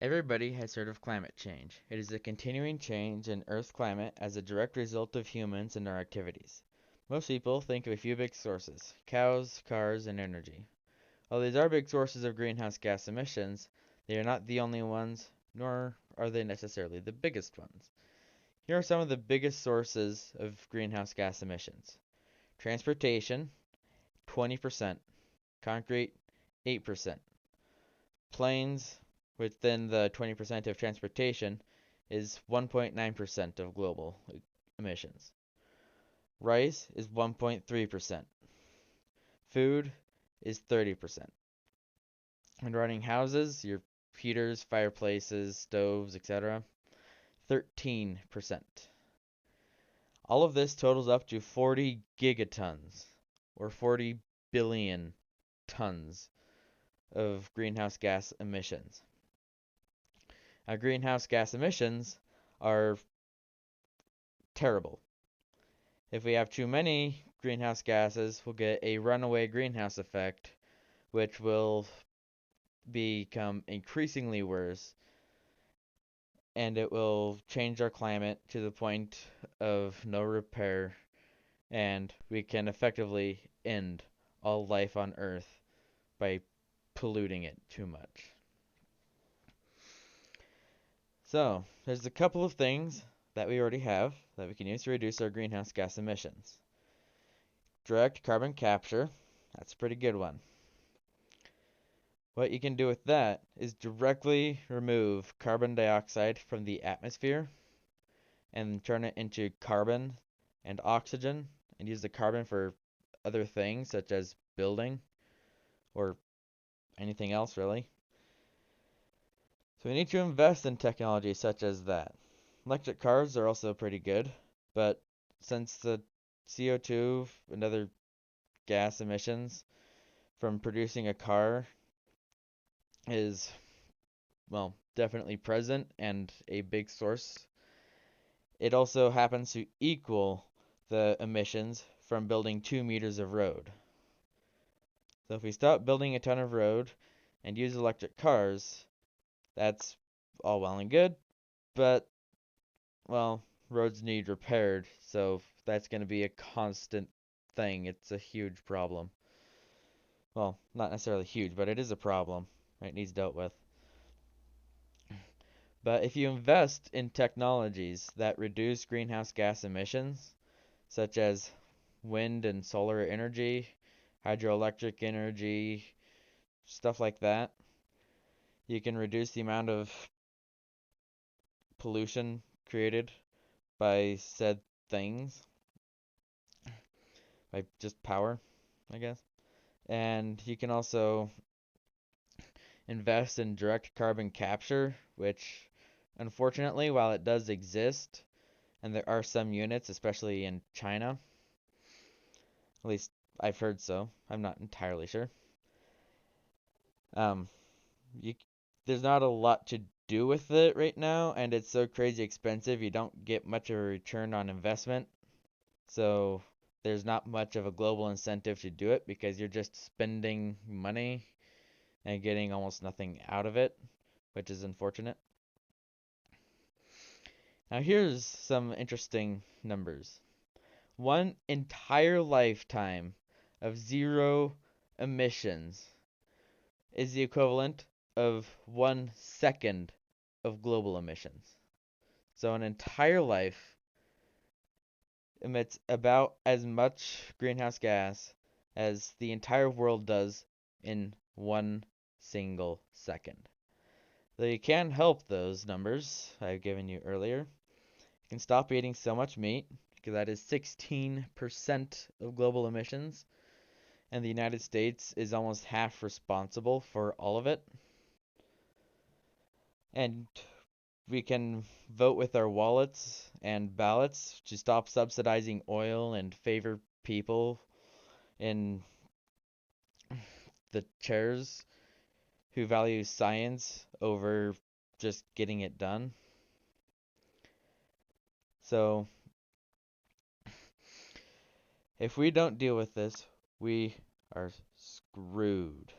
Everybody has heard of climate change. It is a continuing change in Earth's climate as a direct result of humans and our activities. Most people think of a few big sources: cows, cars, and energy. While these are big sources of greenhouse gas emissions, they are not the only ones, nor are they necessarily the biggest ones. Here are some of the biggest sources of greenhouse gas emissions: transportation, 20%; concrete, 8%; planes, within the 20% of transportation, is 1.9% of global emissions. Rice is 1.3%. Food is 30%. And running houses, your heaters, fireplaces, stoves, etc., 13%. All of this totals up to 40 gigatons, or 40 billion tons of greenhouse gas emissions. Now, greenhouse gas emissions are terrible. If we have too many greenhouse gases, we'll get a runaway greenhouse effect, which will become increasingly worse, and it will change our climate to the point of no repair, and we can effectively end all life on Earth by polluting it too much. So, there's a couple of things that we already have that we can use to reduce our greenhouse gas emissions. Direct carbon capture, that's a pretty good one. What you can do with that is directly remove carbon dioxide from the atmosphere and turn it into carbon and oxygen, and use the carbon for other things such as building or anything else really. So we need to invest in technology such as that. Electric cars are also pretty good, but since the CO2 and other gas emissions from producing a car is, well, definitely present and a big source, it also happens to equal the emissions from building 2 meters of road. So if we stop building a ton of road and use electric cars, that's all well and good, but, well, roads need repaired, so that's going to be a constant thing. It's a huge problem. Well, not necessarily huge, but it is a problem. Right? It needs dealt with. But if you invest in technologies that reduce greenhouse gas emissions, such as wind and solar energy, hydroelectric energy, stuff like that, you can reduce the amount of pollution created by said things, by just power, I guess. And you can also invest in direct carbon capture, which unfortunately, while it does exist, and there are some units, especially in China, at least I've heard so, I'm not entirely sure. Um, you, there's not a lot to do with it right now, and it's so crazy expensive, you don't get much of a return on investment. So there's not much of a global incentive to do it because you're just spending money and getting almost nothing out of it, which is unfortunate. Now, here's some interesting numbers. One entire lifetime of zero emissions is the equivalent of 1 second of global emissions. So, an entire life emits about as much greenhouse gas as the entire world does in 1 single second. Though you can help those numbers I've given you earlier. You can stop eating so much meat, because that is 16% of global emissions, and the United States is almost half responsible for all of it. And we can vote with our wallets and ballots to stop subsidizing oil and favor people in the chairs who value science over just getting it done. So, if we don't deal with this, we are screwed.